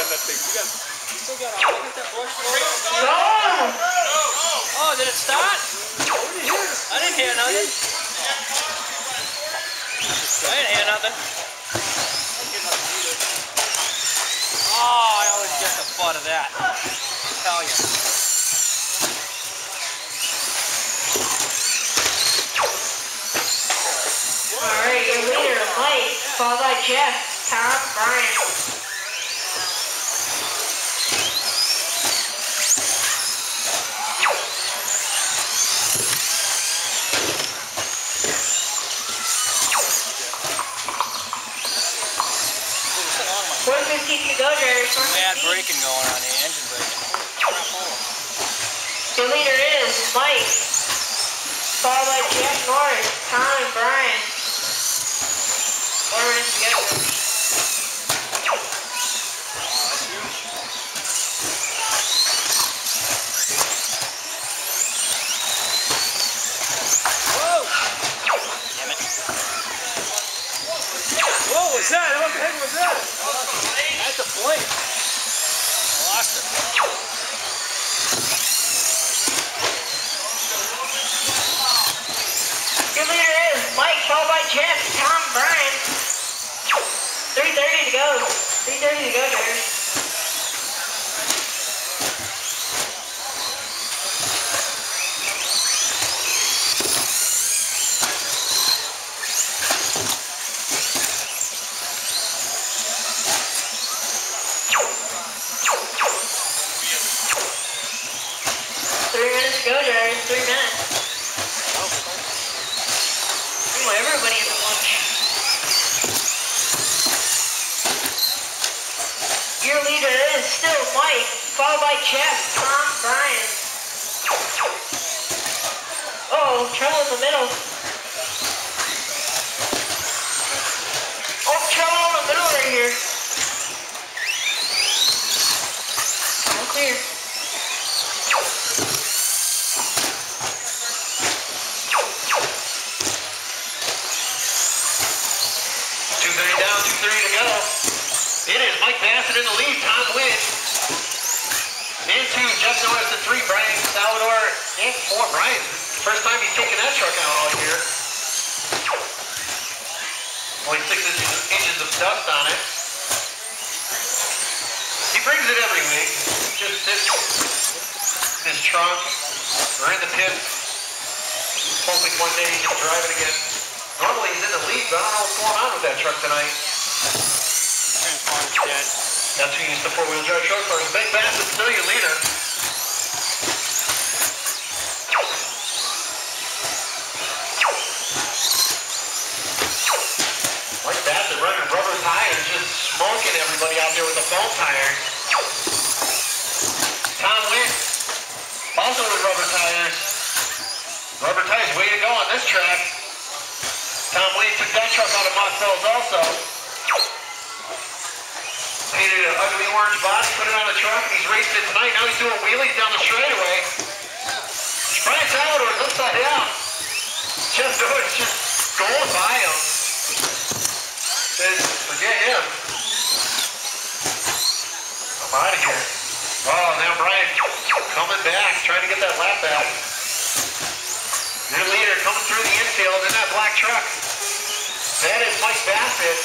on that thing. You still got to look at that bush. No! Oh, did it start? I didn't hear nothing. I didn't hear nothing. Oh, I always get the butt of that. I'll tell you. Alright, your leader, Mike, followed by Jeff, Tom, Brian. To go, Jerry. Bad braking going on here, engine braking. Your leader is Mike, followed by Jeff Norris, Tom, and Brian. 4 minutes together. Whoa! Damn it. What was that? What the heck was that? That's a blade. I lost it. Your leader is Mike, followed by Jeff, Tom, Brian. 3:30 to go. 3:30 to go, Jerry. Go, Jerry. 3 minutes. You want everybody in the lunch. Your leader is still Mike, followed by Jeff, Tom, Brian. Oh, trouble in the middle. Oh, trouble in the middle right here. All clear. It is Mike Bassett in the lead, Tom wins. Into Jeff Norris at 3, Brian Salvador and 4. Brian, first time he's taken that truck out all year. Only 6 inches of dust on it. He brings it every week. Just sits in his trunk or in the pit, hoping one day he can drive it again. Normally he's in the lead, but I don't know what's going on with that truck tonight. Dead. That's who used the 4-wheel drive truck cars. Mike Bassett still your leader. Mike Bassett running rubber tires, just smoking everybody out there with the foam tires. Tom wins. Also with rubber tires. Rubber tires, way to go on this track. Tom Wayne took that truck out of Montcells also. Painted an ugly orange body, put it on the truck, and he's racing it tonight. Now he's doing wheelies down the straightaway. Brian Salvador is upside down. Jeff Norris just going by him. Says, forget him. I'm out of here. Oh, now Brian coming back, trying to get that lap back. Your leader coming through the infield in that black truck. That is Mike Bassett.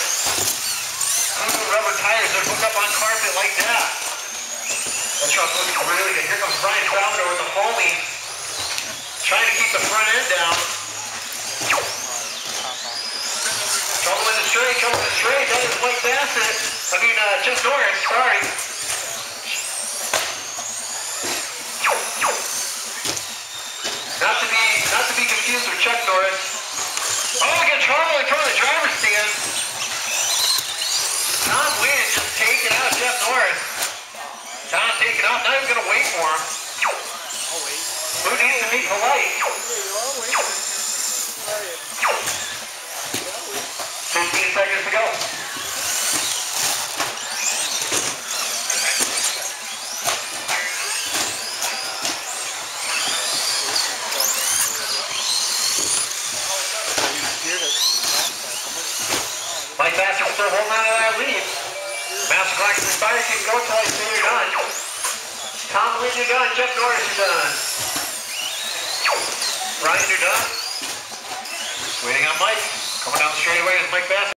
Rubber tires, they're hooked up on carpet like that. That truck looks really good. Here comes Brian Salvador with the foaming, trying to keep the front end down. Trouble in the straight, trouble in the straight. That is Mike Bassett. Jeff Norris, sorry. Not to be confused with Chuck Norris. Oh, we got trouble in front of the driver's stand. Tom Wynn just taking out Jeff Norris. Tom taking off, not even going to wait for him. I'll wait. Who needs to be polite? 15 seconds to go. Mike Bassett still holding on to that lead. Master Blacks and Spires, you can go till I say you're done. Tom Lee, you're done. Jeff Norris, you're done. Ryan, you're done. Waiting on Mike. Coming down the straightaway is Mike Bassett.